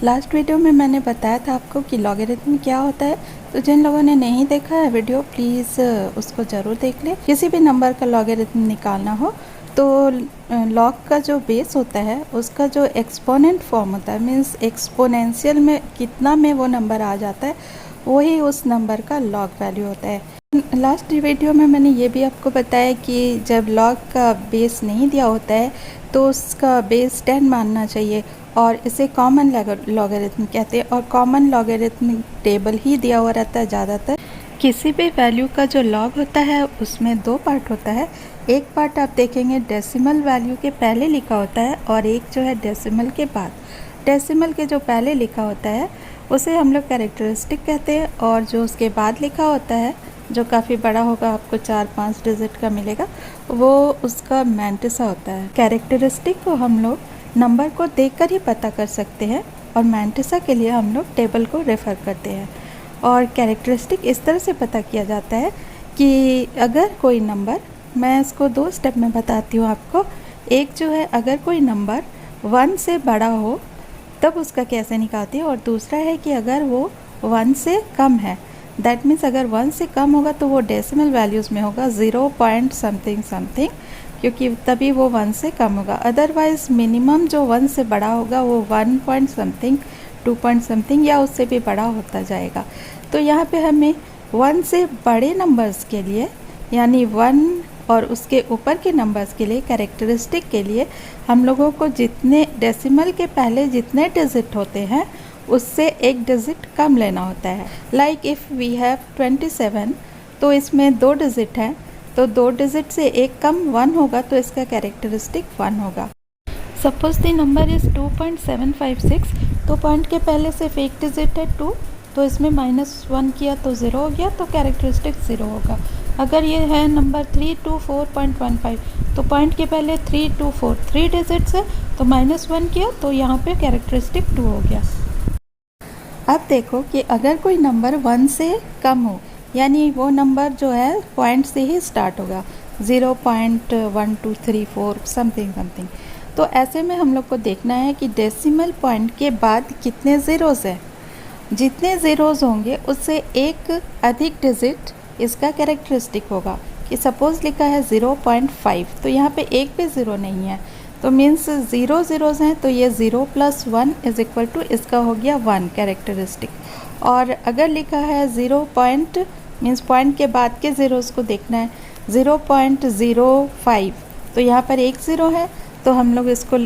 Last video में मैंने बताया था आपको कि लॉगरिथम क्या होता है, तो जिन लोगों ने नहीं देखा है वीडियो प्लीज़ उसको ज़रूर देख लें। किसी भी नंबर का लॉगरिथम निकालना हो तो लॉग का जो बेस होता है उसका जो एक्सपोनेंट फॉर्म होता है, मीन्स एक्सपोनेंशियल में कितना में वो नंबर आ जाता है, वही उस नंबर का लॉग वैल्यू होता है। लास्ट वीडियो में मैंने ये भी आपको बताया कि जब लॉग का बेस नहीं दिया होता है तो उसका बेस 10 मानना चाहिए और इसे कॉमन लॉगरिथम कहते हैं। और कॉमन लॉगरिथम टेबल ही दिया हुआ रहता है ज़्यादातर। किसी भी वैल्यू का जो लॉग होता है उसमें दो पार्ट होता है। एक पार्ट आप देखेंगे डेसिमल वैल्यू के पहले लिखा होता है और एक जो है डेसिमल के बाद। डेसिमल के जो पहले लिखा होता है उसे हम लोग कैरेक्टरिस्टिक कहते हैं, और जो उसके बाद लिखा होता है जो काफ़ी बड़ा होगा, आपको 4-5 डिजिट का मिलेगा, वो उसका मैंटिसा होता है। कैरेक्टरिस्टिक को हम लोग नंबर को देखकर ही पता कर सकते हैं और मैंटिसा के लिए हम लोग टेबल को रेफ़र करते हैं। और कैरेक्टरिस्टिक इस तरह से पता किया जाता है कि अगर कोई नंबर, मैं इसको 2 स्टेप में बताती हूँ आपको। एक जो है अगर कोई नंबर 1 से बड़ा हो तब उसका कैसे निकालते हैं, और दूसरा है कि अगर वो 1 से कम है, दैट मीन्स अगर 1 से कम होगा तो वो डेसिमल वैल्यूज़ में होगा 0 पॉइंट समथिंग समथिंग, क्योंकि तभी वो 1 से कम होगा। अदरवाइज़ मिनिमम जो 1 से बड़ा होगा वो 1 पॉइंट समथिंग, 2 पॉइंट समथिंग या उससे भी बड़ा होता जाएगा। तो यहाँ पे हमें 1 से बड़े नंबर्स के लिए, यानी 1 और उसके ऊपर के नंबर्स के लिए, कैरेक्टरिस्टिक के लिए हम लोगों को जितने डेसिमल के पहले जितने डिजिट होते हैं उससे एक डिजिट कम लेना होता है। लाइक इफ़ वी हैव 27, तो इसमें 2 डिजिट हैं, तो 2 डिजिट से एक कम 1 होगा तो इसका कैरेक्टरिस्टिक 1 होगा। सपोज द नंबर इज़ 2.756, तो पॉइंट के पहले सिर्फ एक डिजिट है 2, तो इसमें -1 किया तो 0 हो गया, तो कैरेक्टरिस्टिक 0 होगा। अगर ये है नंबर 324.15, तो पॉइंट के पहले 324 3 डिजिट्स है, तो -1 किया तो यहाँ पे कैरेक्टरिस्टिक 2 हो गया। अब देखो कि अगर कोई नंबर 1 से कम हो, यानी वो नंबर जो है पॉइंट से ही स्टार्ट होगा, 0.1234 समथिंग समथिंग, तो ऐसे में हम लोग को देखना है कि डेसिमल पॉइंट के बाद कितने ज़ीरोज़ हैं। जितने ज़ीरोज़ होंगे उससे एक अधिक डिजिट इसका कैरेक्टरिस्टिक होगा। कि सपोज़ लिखा है 0.5, तो यहाँ पे एक भी ज़ीरो नहीं है, तो मीन्स 0 ज़ीरोज़ हैं, तो ये 0 + 1 = इसका हो गया 1 कैरेक्टरिस्टिक। और अगर लिखा है 0 पॉइंट, मीन्स पॉइंट के बाद के ज़ीरोज़ को देखना है, 0.05, तो यहाँ पर एक ज़ीरो है, तो हम लोग इसको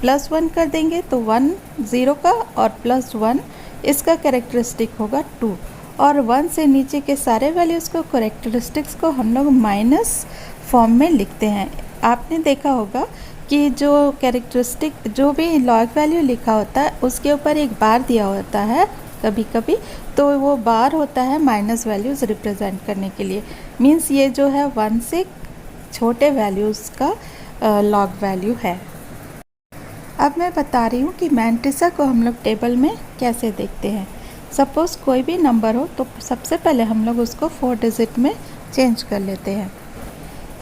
+1 कर देंगे, तो 1 ज़ीरो का और +1 इसका कैरेक्टरिस्टिक होगा 2। और 1 से नीचे के सारे वैल्यूज़ को, कैरेक्टरिस्टिक्स को हम लोग माइनस फॉर्म में लिखते हैं। आपने देखा होगा कि जो कैरेक्टरिस्टिक, जो भी लॉग वैल्यू लिखा होता है उसके ऊपर एक बार दिया होता है कभी कभी, तो वो बार होता है माइनस वैल्यूज़ रिप्रेजेंट करने के लिए। मीन्स ये जो है 1 से छोटे वैल्यूज़ का लॉग वैल्यू है। अब मैं बता रही हूँ कि मैंटिसा को हम लोग टेबल में कैसे देखते हैं। सपोज़ कोई भी नंबर हो तो सबसे पहले हम लोग उसको 4 डिजिट में चेंज कर लेते हैं।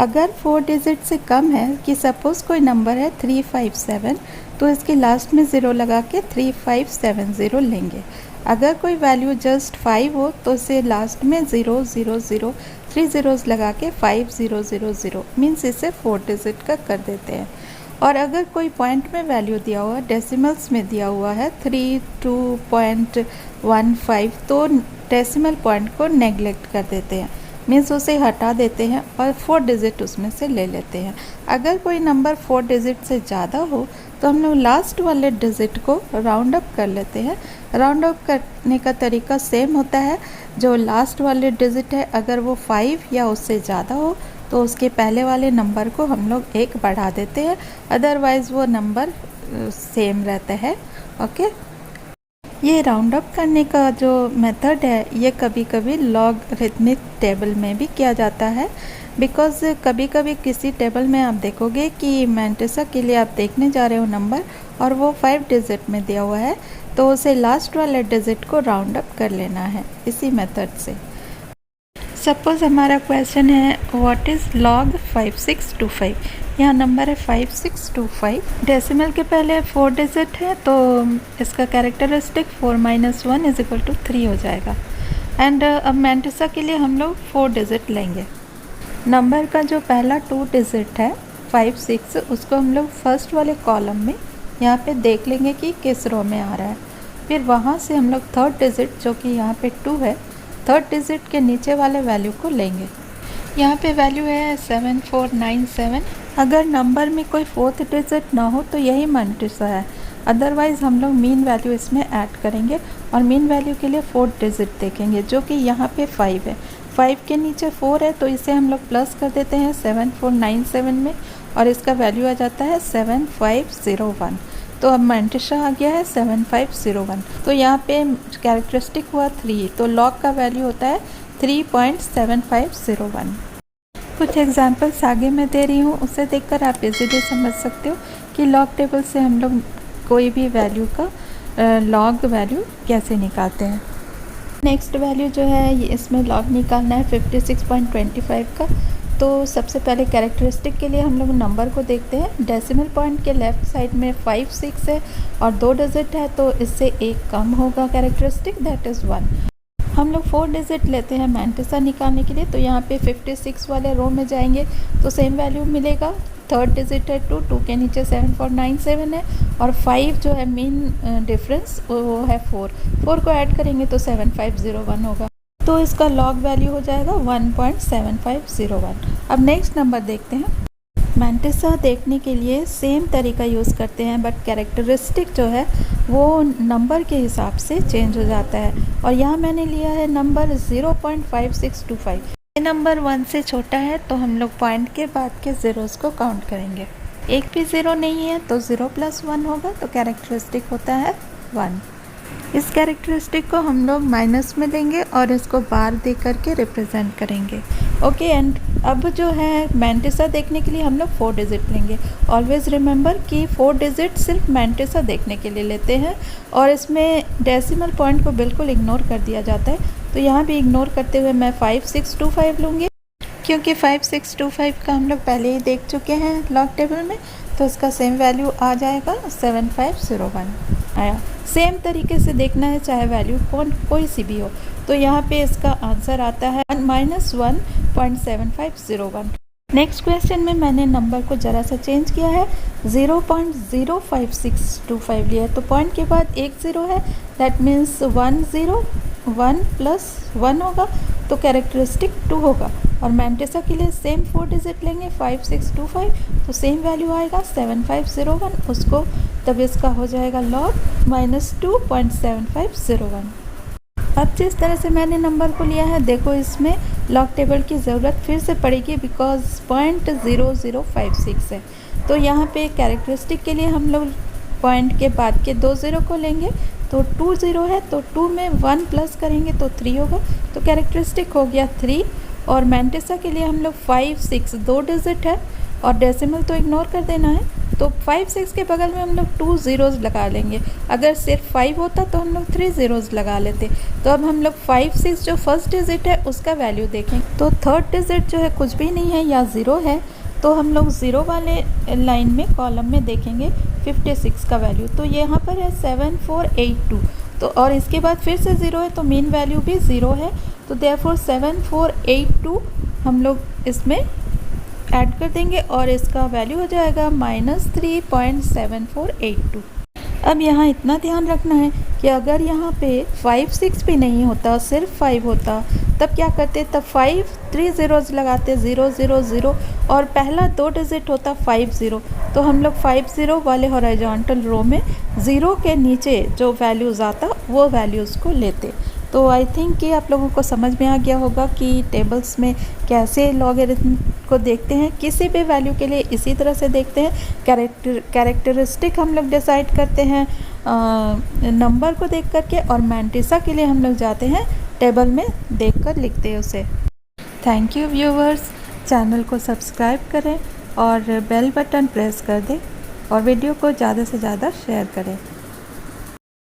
अगर 4 डिजिट से कम है, कि सपोज़ कोई नंबर है 357, तो इसके लास्ट में 0 लगा के 3570 लेंगे। अगर कोई वैल्यू जस्ट 5 हो तो इसे लास्ट में 0 0 0 3 ज़ीरोज़ लगा के 5000, मीन्स इसे 4 डिजिट का कर देते हैं। और अगर कोई पॉइंट में वैल्यू दिया हुआ है, डेसिमल्स में दिया हुआ है 32.15, तो डेसिमल पॉइंट को नेगलेक्ट कर देते हैं, मीन्स उसे हटा देते हैं और 4 डिजिट उसमें से ले लेते हैं। अगर कोई नंबर 4 डिजिट से ज़्यादा हो तो हम लोग लास्ट वाले डिजिट को राउंड अप कर लेते हैं। राउंड अप करने का तरीका सेम होता है। जो लास्ट वाले डिजिट है अगर वो 5 या उससे ज़्यादा हो तो उसके पहले वाले नंबर को हम लोग 1 बढ़ा देते हैं, अदरवाइज़ वो नंबर सेम रहता है। ओके, ये राउंड अप करने का जो मेथड है ये कभी कभी लॉगरिथमिक टेबल में भी किया जाता है, बिकॉज़ कभी कभी किसी टेबल में आप देखोगे कि मैंटिसा के लिए आप देखने जा रहे हो नंबर और वो 5 डिजिट में दिया हुआ है, तो उसे लास्ट वाले डिजिट को राउंड अप कर लेना है इसी मेथड से। सपोज़ हमारा क्वेश्चन है व्हाट इज़ log 5625, यहाँ नंबर है 5625। डेसिमल के पहले 4 डिजिट है तो इसका कैरेक्टरिस्टिक 4 - 1 = 3 हो जाएगा। एंड अब मैंटिसा के लिए हम लोग 4 डिजिट लेंगे। नंबर का जो पहला 2 डिजिट है 5 6, उसको हम लोग फर्स्ट वाले कॉलम में यहाँ पे देख लेंगे कि किस रो में आ रहा है। फिर वहाँ से हम लोग थर्ड डिजिट जो कि यहाँ पे 2 है, थर्ड डिजिट के नीचे वाले वैल्यू को लेंगे। यहाँ पे वैल्यू है 7497। अगर नंबर में कोई फोर्थ डिजिट ना हो तो यही मैंटिसा है, अदरवाइज़ हम लोग मीन वैल्यू इसमें ऐड करेंगे और मीन वैल्यू के लिए फोर्थ डिजिट देखेंगे जो कि यहाँ पे 5 है। 5 के नीचे 4 है तो इसे हम लोग प्लस कर देते हैं 7497 में और इसका वैल्यू आ जाता है 7501। तो अब मैंटिसा आ गया है 7501। तो यहाँ पे कैरेक्टरिस्टिक हुआ 3, तो लॉग का वैल्यू होता है 3.7501। कुछ एग्जांपल्स आगे मैं दे रही हूँ, उसे देखकर आप इजीली समझ सकते हो कि लॉग टेबल से हम लोग कोई भी वैल्यू का लॉग वैल्यू कैसे निकालते हैं। नेक्स्ट वैल्यू जो है ये इसमें लॉग निकालना है 56.25 का। तो सबसे पहले कैरेक्टरिस्टिक के लिए हम लोग नंबर को देखते हैं। डेसिमल पॉइंट के लेफ़्ट साइड में 5 6 है और 2 डिजिट है तो इससे एक कम होगा कैरेक्टरिस्टिक, दैट इज़ 1। हम लोग 4 डिजिट लेते हैं मैंटिसा निकालने के लिए, तो यहाँ पे 56 वाले रो में जाएंगे तो सेम वैल्यू मिलेगा। थर्ड डिजिट है 2, 2 के नीचे 7497 है और 5 जो है मेन डिफरेंस वो है 4 को ऐड करेंगे तो 7501 होगा। तो इसका लॉग वैल्यू हो जाएगा 1.7501। अब नेक्स्ट नंबर देखते हैं। मैंटिसा देखने के लिए सेम तरीका यूज़ करते हैं बट कैरेक्टरिस्टिक जो है वो नंबर के हिसाब से चेंज हो जाता है और यहाँ मैंने लिया है नंबर 0.5625। ये नंबर 1 से छोटा है तो हम लोग पॉइंट के बाद के ज़ीरोज़ को काउंट करेंगे। एक भी ज़ीरो नहीं है तो 0 + 1 होगा, तो कैरेक्टरिस्टिक होता है 1। इस कैरेक्टरिस्टिक को हम लोग माइनस में लेंगे और इसको बार दे करके रिप्रेजेंट करेंगे। ओके, एंड अब जो है मैंटिसा देखने के लिए हम लोग 4 डिजिट लेंगे। ऑलवेज़ रिमेंबर कि 4 डिजिट सिर्फ मैंटिसा देखने के लिए लेते हैं और इसमें डेसिमल पॉइंट को बिल्कुल इग्नोर कर दिया जाता है। तो यहाँ भी इग्नोर करते हुए मैं 5625 लूँगी क्योंकि 5625 का हम लोग पहले ही देख चुके हैं लॉग टेबल में, तो इसका सेम वैल्यू आ जाएगा 7501 आया। सेम तरीके से देखना है चाहे वैल्यू कोई सी भी हो। तो यहाँ पे इसका आंसर आता है -1.7501। नेक्स्ट क्वेश्चन में मैंने नंबर को ज़रा सा चेंज किया है, 0.05625 लिया है। तो पॉइंट के बाद एक ज़ीरो है, दैट मीन्स 1 0 1 + 1 होगा तो कैरेक्टरिस्टिक 2 होगा। और मैंटिसा के लिए सेम 4 डिजिट लेंगे 5625, तो सेम वैल्यू आएगा 7501 उसको, तब इसका हो जाएगा लॉग -2.7501। अब जिस तरह से मैंने नंबर को लिया है देखो इसमें लॉग टेबल की ज़रूरत फिर से पड़ेगी बिकॉज पॉइंट 0056 है। तो यहाँ पे कैरेक्टरिस्टिक के लिए हम लोग पॉइंट के बाद के 2 ज़ीरो को लेंगे, तो 2 0 है तो 2 में 1 प्लस करेंगे तो 3 होगा, तो कैरेक्टरिस्टिक हो गया 3। और मैंटिसा के लिए हम लोग 5 6 2 डिजिट है और डेसिमल तो इग्नोर कर देना है, तो 5 6 के बगल में हम लोग 2 ज़ीरोज़ लगा लेंगे। अगर सिर्फ 5 होता तो हम लोग 3 ज़ीरोज़ लगा लेते। तो अब हम लोग 5 6 जो फर्स्ट डिजिट है उसका वैल्यू देखें, तो थर्ड डिजिट जो है कुछ भी नहीं है या ज़ीरो है, तो हम लोग ज़ीरो वाले लाइन में कॉलम में देखेंगे 56 का वैल्यू, तो यहाँ पर है 7482। तो और इसके बाद फिर से ज़ीरो है तो मेन वैल्यू भी ज़ीरो है, तो देयरफॉर 7482 हम लोग इसमें ऐड कर देंगे और इसका वैल्यू हो जाएगा -3.7482। अब यहाँ इतना ध्यान रखना है कि अगर यहाँ पे 5 6 भी नहीं होता, सिर्फ 5 होता, तब क्या करते, तब 5 3 ज़ीरोज़ लगाते 0 0 0 और पहला 2 डिजिट होता 5 0, तो हम लोग 5 0 वाले हॉरिजॉन्टल रो में ज़ीरो के नीचे जो वैल्यूज़ आता वो वैल्यूज़ को लेते। तो आई थिंक कि आप लोगों को समझ में आ गया होगा कि टेबल्स में कैसे लॉगरिथम को देखते हैं। किसी भी वैल्यू के लिए इसी तरह से देखते हैं। कैरेक्टरिस्टिक हम लोग डिसाइड करते हैं नंबर को देख करके, और मैंटिसा के लिए हम लोग जाते हैं टेबल में देख कर लिखते हैं उसे। थैंक यू व्यूवर्स, चैनल को सब्सक्राइब करें और बेल बटन प्रेस कर दें और वीडियो को ज़्यादा से ज़्यादा शेयर करें।